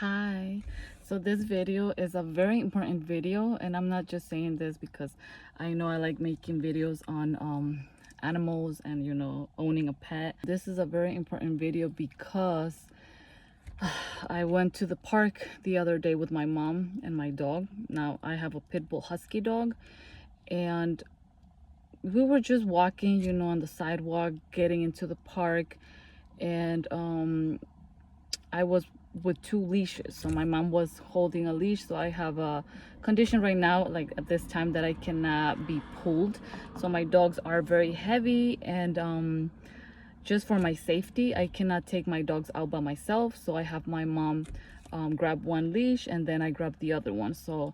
Hi. So this video is a very important video, and I'm not just saying this because I know I like making videos on animals and owning a pet. This is a very important video because I went to the park the other day with my mom and my dog. Now I have a pit bull husky dog, and we were just walking, on the sidewalk, getting into the park, and I was with two leashes. So my mom was holding a leash. So I have a condition right now, like at this time, that I cannot be pulled. So my dogs are very heavy, and just for my safety, I cannot take my dogs out by myself. So I have my mom grab one leash, and then I grab the other one. So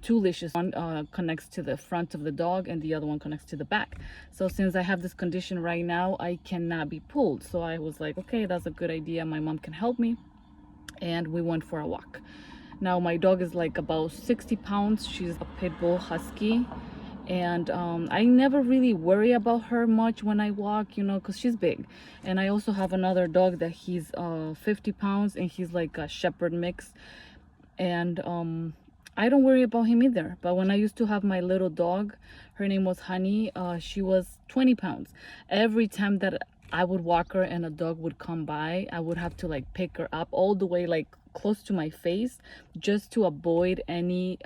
two leashes. One connects to the front of the dog and the other one connects to the back. So since I have this condition right now, I cannot be pulled. So I was like, okay, that's a good idea. My mom can help me. And we went for a walk. Now my dog is like about 60 pounds. She's a pit bull husky, and I never really worry about her much when I walk, because she's big. And I also have another dog that he's 50 pounds, and he's like a shepherd mix, and I don't worry about him either. But when I used to have my little dog, her name was Honey, she was 20 pounds. Every time that I would walk her and a dog would come by, I would have to like pick her up all the way like close to my face, just to avoid any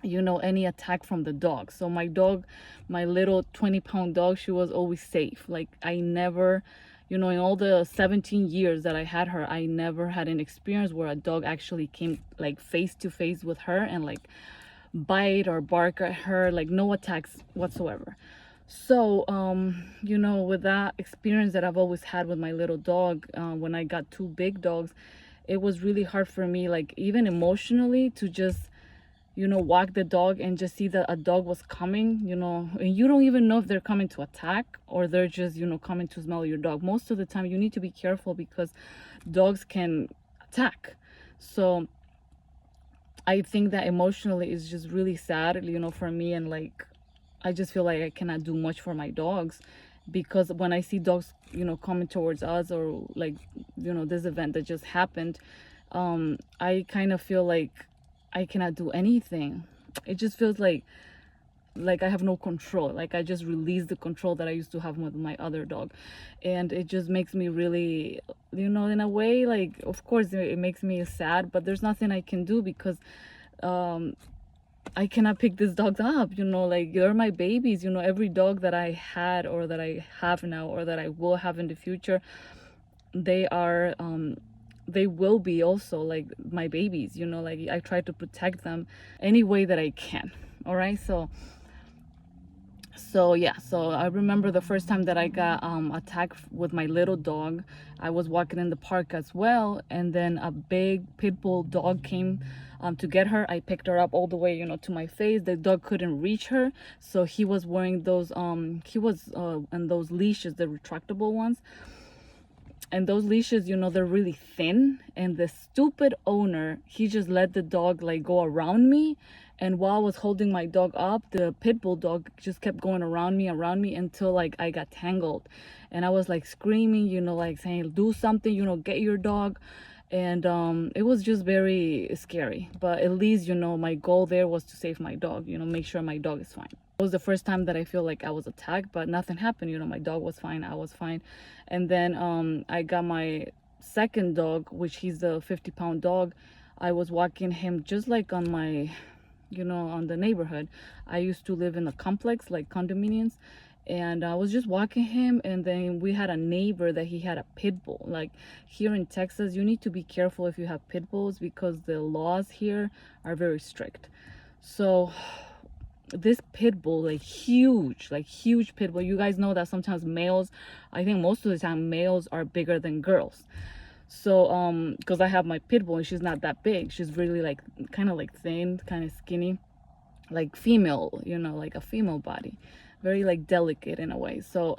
any attack from the dog. So my dog, my little 20-pound dog, she was always safe. Like I never, in all the 17 years that I had her, I never had an experience where a dog actually came like face to face with her and like bite or bark at her, like no attacks whatsoever. So with that experience that I've always had with my little dog, when I got two big dogs, it was really hard for me, like even emotionally, to just walk the dog and just see that a dog was coming, and you don't even know if they're coming to attack or they're just, coming to smell your dog. Most of the time you need to be careful because dogs can attack. So I think that emotionally is just really sad, for me. And like, I just feel like I cannot do much for my dogs, because when I see dogs, coming towards us, or like, this event that just happened, I kind of feel like I cannot do anything. It just feels like I have no control. Like I just released the control that I used to have with my other dog. And it just makes me really, in a way, like, of course it makes me sad, but there's nothing I can do because I cannot pick these dogs up, like they're my babies. Every dog that I had or that I have now or that I will have in the future, they are they will be also like my babies. Like I try to protect them any way that I can. All right. So yeah, so I remember the first time that I got attacked with my little dog. I was walking in the park as well, and then a big pit bull dog came to get her. I picked her up all the way, to my face. The dog couldn't reach her, so he was wearing those he was in those leashes, the retractable ones. And those leashes, they're really thin, and the stupid owner, he just let the dog like go around me. And while I was holding my dog up, the pit bull dog just kept going around me until like I got tangled. And I was like screaming, like saying, do something, get your dog. And it was just very scary, but at least, my goal there was to save my dog, make sure my dog is fine. It was the first time that I feel like I was attacked, but nothing happened. My dog was fine, I was fine. And then I got my second dog, which he's a 50-pound dog. I was walking him just like on my, on the neighborhood. I used to live in a complex, like condominiums, and I was just walking him, and then we had a neighbor that he had a pit bull. Like here in Texas, you need to be careful if you have pit bulls because the laws here are very strict. So this pit bull, like huge pit bull. You guys know that sometimes males, I think most of the time males are bigger than girls. So because I have my pit bull and she's not that big, she's really like kind of like thin, kind of skinny, like female, like a female body, very like delicate in a way. So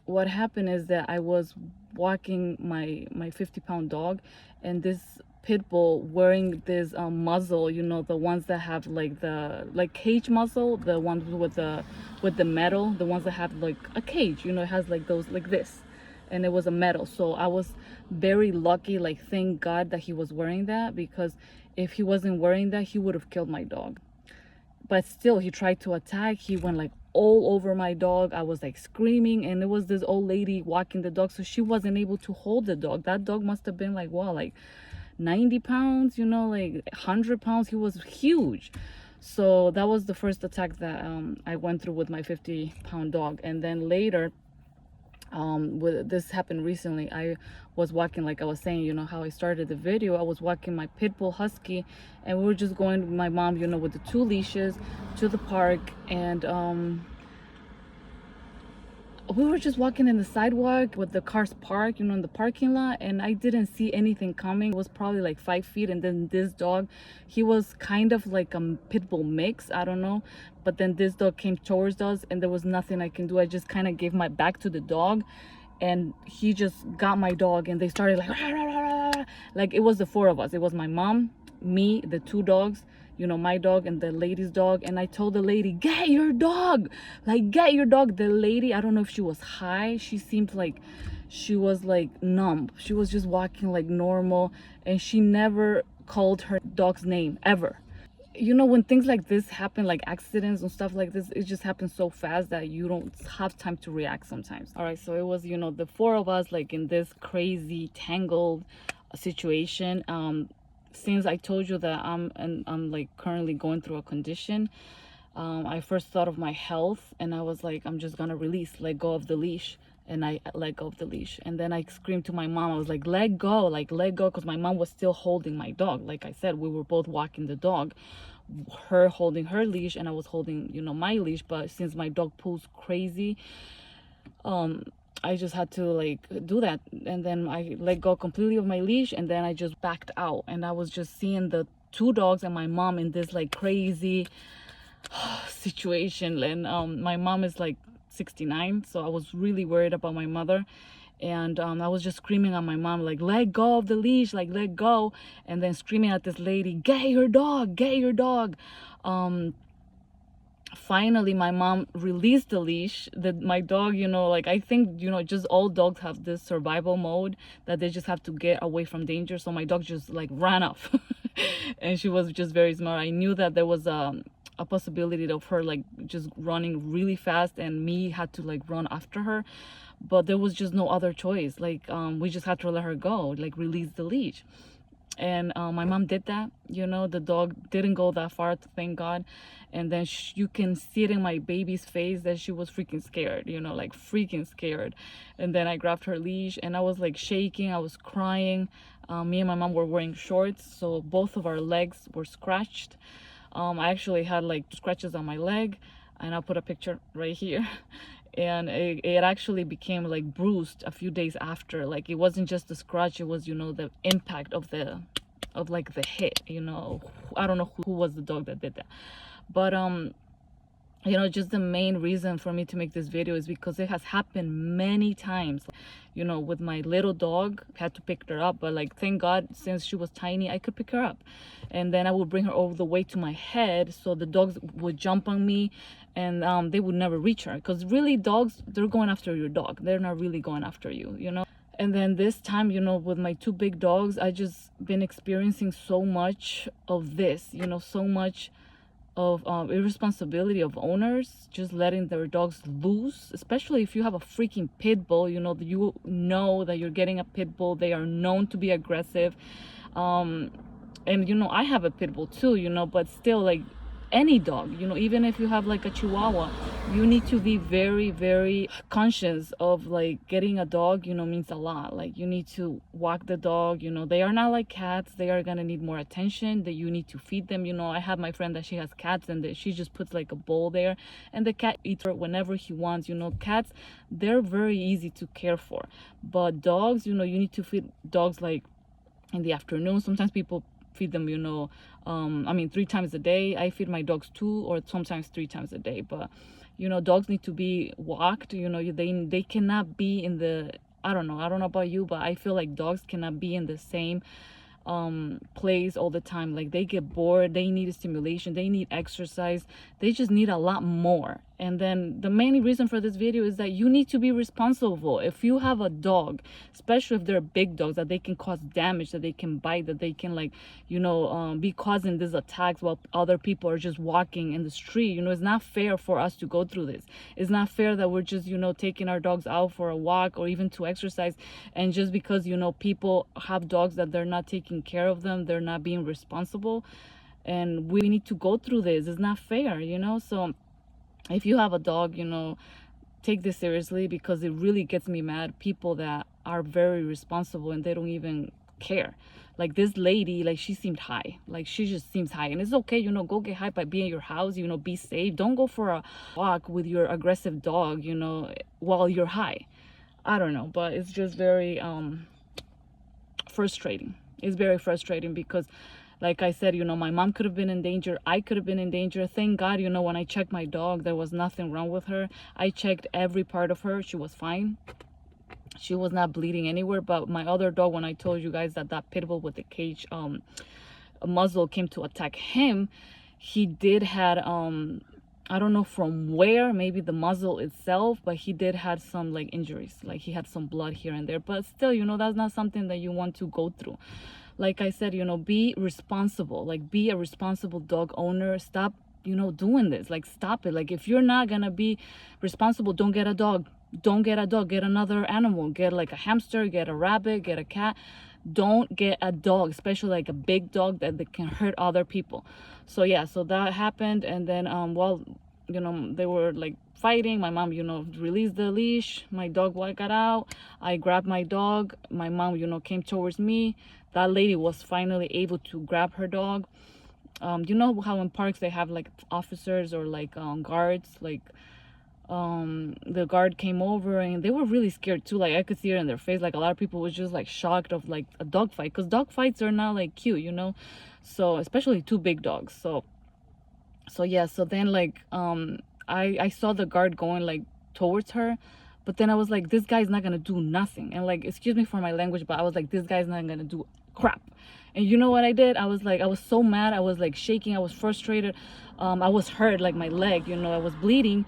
what happened is that I was walking my 50-pound dog, and this pit bull wearing this muzzle, the ones that have like the like cage muzzle, the ones with the metal, the ones that have like a cage, it has like those like this, and it was a metal. So I was very lucky, like thank God that he was wearing that, because if he wasn't wearing that, he would have killed my dog. But still, he tried to attack. He went like all over my dog. I was like screaming, and it was this old lady walking the dog, so she wasn't able to hold the dog. That dog must have been like, wow, like 90 pounds, you know, like 100 pounds. He was huge. So that was the first attack that I went through with my 50-pound dog. And then later, with this happened recently, I was walking, like I was saying, you know how I started the video, I was walking my pit bull husky, and we were just going with my mom, you know, with the 2 leashes to the park. And we were just walking in the sidewalk with the cars parked, you know, in the parking lot, and I didn't see anything coming. It was probably like 5 feet, and then this dog, he was kind of like a pit bull mix, I don't know, but then this dog came towards us, and there was nothing I can do. I just kind of gave my back to the dog, and he just got my dog, and they started like rah, rah, rah, rah, rah. Like it was the 4 of us. It was my mom, me, the 2 dogs, you know, my dog and the lady's dog. And I told the lady, get your dog, like get your dog. The lady, I don't know if she was high, she seemed like she was like numb. She was just walking like normal, and she never called her dog's name ever. You know, when things like this happen, like accidents and stuff like this, it just happens so fast that you don't have time to react sometimes. All right, so it was, you know, the 4 of us like in this crazy tangled situation. Since I told you that I'm like currently going through a condition, I first thought of my health, and I was like, I'm just gonna let go of the leash. And I let go of the leash, and then I screamed to my mom. I was like, let go, because my mom was still holding my dog. Like I said, we were both walking the dog, her holding her leash and I was holding, you know, my leash. But since my dog pulls crazy, I just had to like do that. And then I let go completely of my leash, and then I just backed out, and I was just seeing the 2 dogs and my mom in this like crazy situation. And my mom is like 69, so I was really worried about my mother. And I was just screaming at my mom, like, let go of the leash, like let go. And then screaming at this lady, get your dog, get your dog. Finally my mom released the leash. That my dog, you know, like I think, you know, just all dogs have this survival mode that they just have to get away from danger. So my dog just like ran off. And she was just very smart. I knew that there was a possibility of her like just running really fast, and me had to like run after her, but there was just no other choice. Like we just had to let her go, like release the leash. And my mom did that. You know, the dog didn't go that far, thank God. And then you can see it in my baby's face that she was freaking scared, you know, like freaking scared. And then I grabbed her leash, and I was like shaking, I was crying. Me and my mom were wearing shorts, so both of our legs were scratched. I actually had like scratches on my leg, and I'll put a picture right here. And it actually became like bruised a few days after. Like it wasn't just the scratch, it was, you know, the impact of like the hit, you know. I don't know who was the dog that did that, but you know, just the main reason for me to make this video is because it has happened many times. You know, with my little dog, I had to pick her up, but like thank God, since she was tiny, I could pick her up. And then I would bring her all the way to my head, so the dogs would jump on me, and they would never reach her. Because really, dogs, they're going after your dog, they're not really going after you, you know. And then this time, you know, with my 2 big dogs, I just been experiencing so much of this, you know, so much of irresponsibility of owners just letting their dogs loose, especially if you have a freaking pit bull. You know that you're getting a pit bull. They are known to be aggressive. And you know, I have a pit bull too, you know, but still, like any dog, you know, even if you have like a Chihuahua, you need to be very, very conscious of like getting a dog, you know, means a lot. Like you need to walk the dog, you know, they are not like cats. They are gonna need more attention, that you need to feed them. You know, I have my friend that she has cats, and she just puts like a bowl there, and the cat eats her whenever he wants. You know, cats, they're very easy to care for. But dogs, you know, you need to feed dogs like in the afternoon. Sometimes people feed them, you know, I mean 3 times a day. I feed my dogs 2 or sometimes 3 times a day. But you know, dogs need to be walked. You know, they cannot be in the, I don't know about you, but I feel like dogs cannot be in the same place all the time. Like they get bored, they need stimulation, they need exercise, they just need a lot more. And then the main reason for this video is that you need to be responsible. If you have a dog, especially if they're big dogs, that they can cause damage, that they can bite, that they can, like, be causing these attacks while other people are just walking in the street. It's not fair for us to go through this. It's not fair that we're just, taking our dogs out for a walk or even to exercise, and just because, people have dogs that they're not taking care of them, they're not being responsible, and we need to go through this. It's not fair. So if you have a dog, take this seriously, because it really gets me mad, people that are very responsible and they don't even care. Like this lady, like, she seemed high, like she just seems high. And it's okay, go get high by being in your house, be safe. Don't go for a walk with your aggressive dog, while you're high. I don't know, but it's just very frustrating. It's very frustrating because, like I said, my mom could have been in danger. I could have been in danger. Thank God, when I checked my dog, there was nothing wrong with her. I checked every part of her. She was fine. She was not bleeding anywhere. But my other dog, when I told you guys that pit bull with the cage muzzle came to attack him, he did had I don't know from where, maybe the muzzle itself, but he did had some, like, injuries. Like, he had some blood here and there. But still, that's not something that you want to go through. Like I said, be responsible. Like, be a responsible dog owner. Stop, doing this. Like, stop it. Like, if you're not gonna be responsible, don't get a dog. Don't get a dog. Get another animal. Get, like, a hamster, get a rabbit, get a cat. Don't get a dog, especially like a big dog that can hurt other people. So yeah, so that happened. And then they were, like, fighting. My mom, released the leash. My dog got out. I grabbed my dog. My mom, came towards me. That lady was finally able to grab her dog. You know how in parks they have, like, officers or, like, guards, like, the guard came over and they were really scared too. Like, I could see it in their face. Like, a lot of people was just, like, shocked of, like, a dog fight, because dog fights are not, like, cute, so especially two big dogs. So yeah, so then, like, I saw the guard going, like, towards her, but then I was like, this guy's not gonna do nothing. And, like, excuse me for my language, but I was like, this guy's not gonna do crap. And you know what I did? I was so mad. I was, like, shaking. I was frustrated. I was hurt, like, my leg, I was bleeding.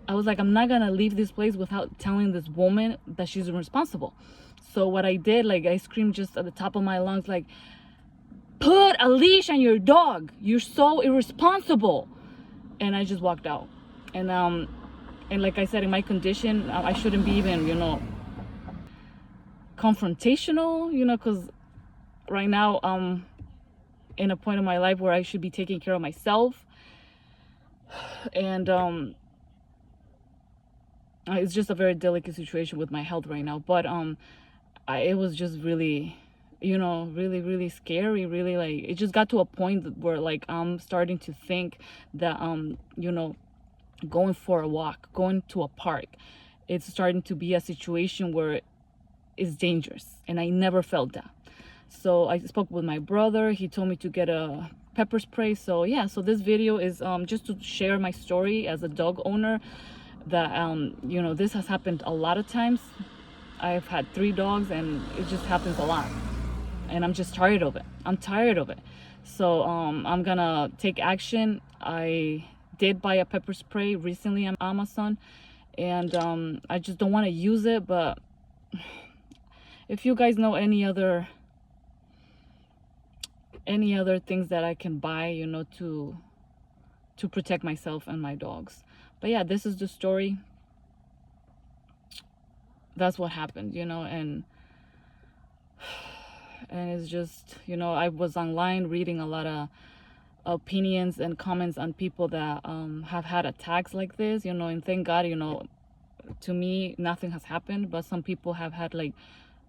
I was like, I'm not gonna leave this place without telling this woman that she's responsible. So what I did, like, I screamed just at the top of my lungs, like, put a leash on your dog. You're so irresponsible. And I just walked out. And like I said, in my condition, I shouldn't be even, confrontational, because right now I'm in a point in my life where I should be taking care of myself. And it's just a very delicate situation with my health right now. But it was just really, really, really scary. Really, like, it just got to a point where, like, I'm starting to think that going for a walk, going to a park, it's starting to be a situation where it's dangerous, and I never felt that. So I spoke with my brother. He told me to get a pepper spray. So yeah, so this video is just to share my story as a dog owner, that this has happened a lot of times. I've had 3 dogs, and it just happens a lot, and I'm just tired of it. I'm tired of it. So I'm gonna take action. I did buy a pepper spray recently on Amazon, and I just don't want to use it. But if you guys know any other things that I can buy, to protect myself and my dogs. But yeah, this is the story. That's what happened, and it's just, I was online reading a lot of opinions and comments on people that have had attacks like this, and thank God, to me, nothing has happened. But some people have had, like,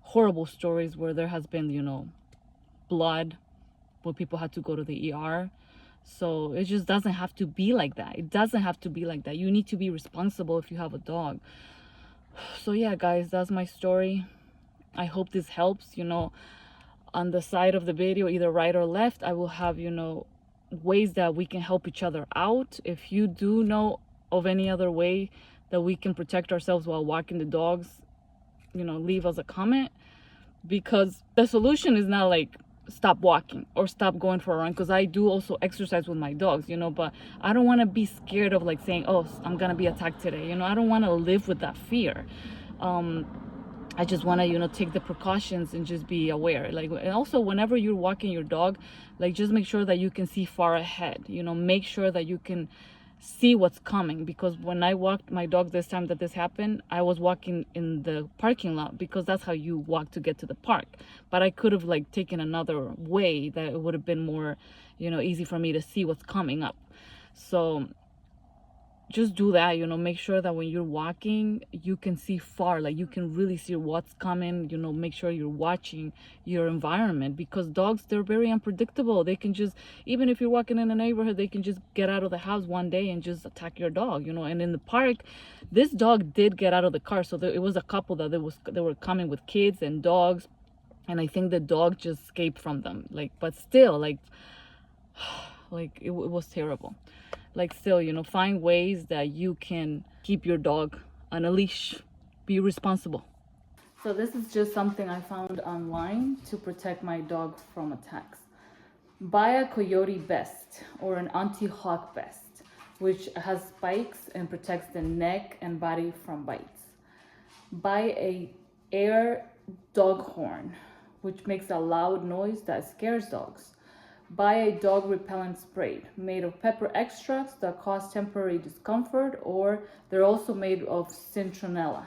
horrible stories where there has been, blood, where people had to go to the ER. So it just doesn't have to be like that. It doesn't have to be like that. You need to be responsible if you have a dog. So yeah, guys, that's my story. I hope this helps. On the side of the video, either right or left, I will have, ways that we can help each other out. If you do know of any other way that we can protect ourselves while walking the dogs, leave us a comment, because the solution is not, like, stop walking or stop going for a run, because I do also exercise with my dogs, you know, but I don't want to be scared of like saying, oh, I'm gonna be attacked today, you know. I don't want to live with that fear. I just want to, you know, take the precautions and just be aware. Like, and also whenever you're walking your dog, like, just make sure that you can see far ahead, you know. Make sure that you can see what's coming, because when I walked my dog this time that this happened, I was walking in the parking lot, because that's how you walk to get to the park. But I could have like taken another way that it would have been more, you know, easy for me to see what's coming up. So just do that, you know. Make sure that when you're walking you can see far, like you can really see what's coming, you know. Make sure you're watching your environment, because dogs, they're very unpredictable. They can just, even if you're walking in a neighborhood, they can just get out of the house one day and just attack your dog, you know. And in the park, this dog did get out of the car, so it was a couple that they were coming with kids and dogs, and I think the dog just escaped from them, like, but still, like like it was terrible. Like, still, you know, find ways that you can keep your dog on a leash. Be responsible. So this is just something I found online to protect my dog from attacks. Buy a coyote vest or an anti-hawk vest, which has spikes and protects the neck and body from bites. Buy a air dog horn, which makes a loud noise that scares dogs. Buy a dog repellent spray made of pepper extracts that cause temporary discomfort, or they're also made of citronella.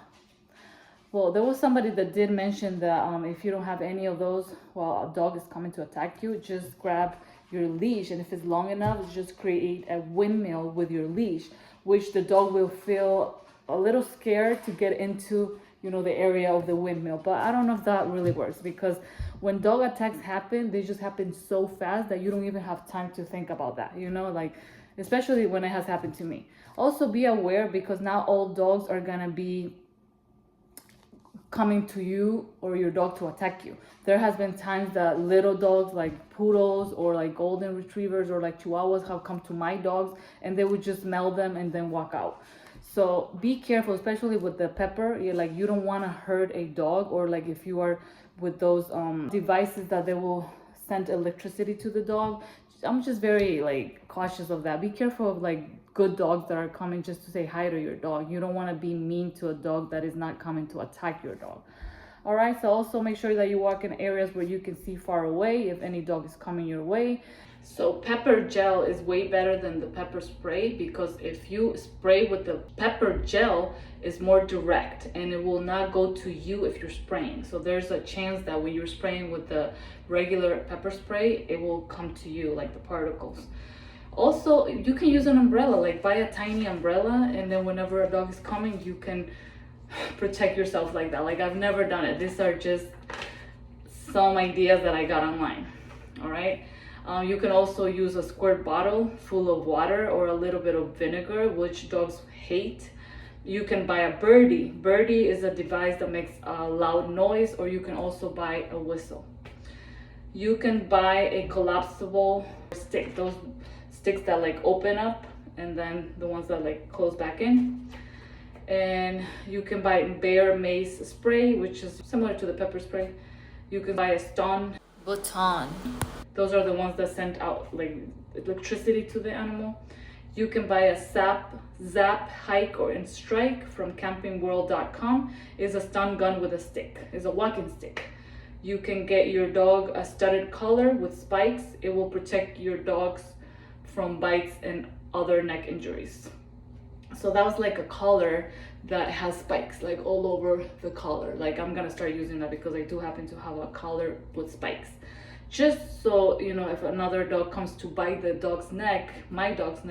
Well, there was somebody that did mention that if you don't have any of those while a dog is coming to attack you, just grab your leash, and if it's long enough, just create a windmill with your leash, which the dog will feel a little scared to get into, you know, the area of the windmill. But I don't know if that really works, because when dog attacks happen, they just happen so fast that you don't even have time to think about that, you know, like, especially when it has happened to me. Also be aware, because not all dogs are gonna be coming to you or your dog to attack you. There has been times that little dogs like poodles or like golden retrievers or like chihuahuas have come to my dogs, and they would just smell them and then walk out. So be careful, especially with the pepper. You don't want to hurt a dog, or like if you are with those devices that they will send electricity to the dog. I'm just very like cautious of that. Be careful of like good dogs that are coming just to say hi to your dog. You don't want to be mean to a dog that is not coming to attack your dog. All right, so also make sure that you walk in areas where you can see far away if any dog is coming your way. So pepper gel is way better than the pepper spray, because if you spray with the pepper gel, it's more direct and it will not go to you if you're spraying. So there's a chance that when you're spraying with the regular pepper spray, it will come to you, like the particles. Also, you can use an umbrella, like buy a tiny umbrella, and then whenever a dog is coming, you can protect yourself like that. Like, I've never done it. These are just some ideas that I got online. All right. You can also use a squirt bottle full of water or a little bit of vinegar, which dogs hate. You can buy a birdie. Birdie is a device that makes a loud noise, or you can also buy a whistle. You can buy a collapsible stick, those sticks that like open up, and then the ones that like close back in. And you can buy bear mace spray, which is similar to the pepper spray. You can buy a stun baton. Those are the ones that send out like electricity to the animal. You can buy a zap, hike, or and strike from campingworld.com. It's a stun gun with a stick. It's a walking stick. You can get your dog a studded collar with spikes. It will protect your dogs from bites and other neck injuries. So that was like a collar that has spikes like all over the collar. Like, I'm gonna start using that because I do happen to have a collar with spikes. Just so you know, if another dog comes to bite the dog's neck, my dog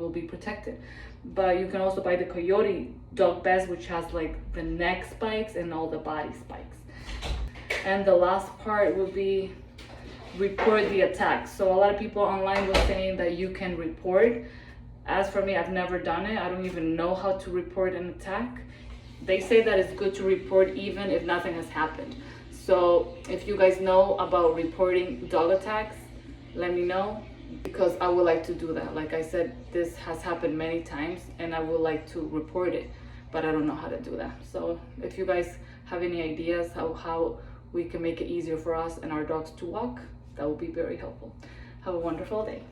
will be protected. But you can also buy the Coyote dog vest, which has like the neck spikes and all the body spikes. And the last part will be report the attack. So a lot of people online were saying that you can report. As for me, I've never done it. I don't even know how to report an attack. They say that it's good to report even if nothing has happened. So if you guys know about reporting dog attacks, let me know, because I would like to do that. Like I said, this has happened many times and I would like to report it, but I don't know how to do that. So if you guys have any ideas how we can make it easier for us and our dogs to walk, That would be very helpful. Have a wonderful day.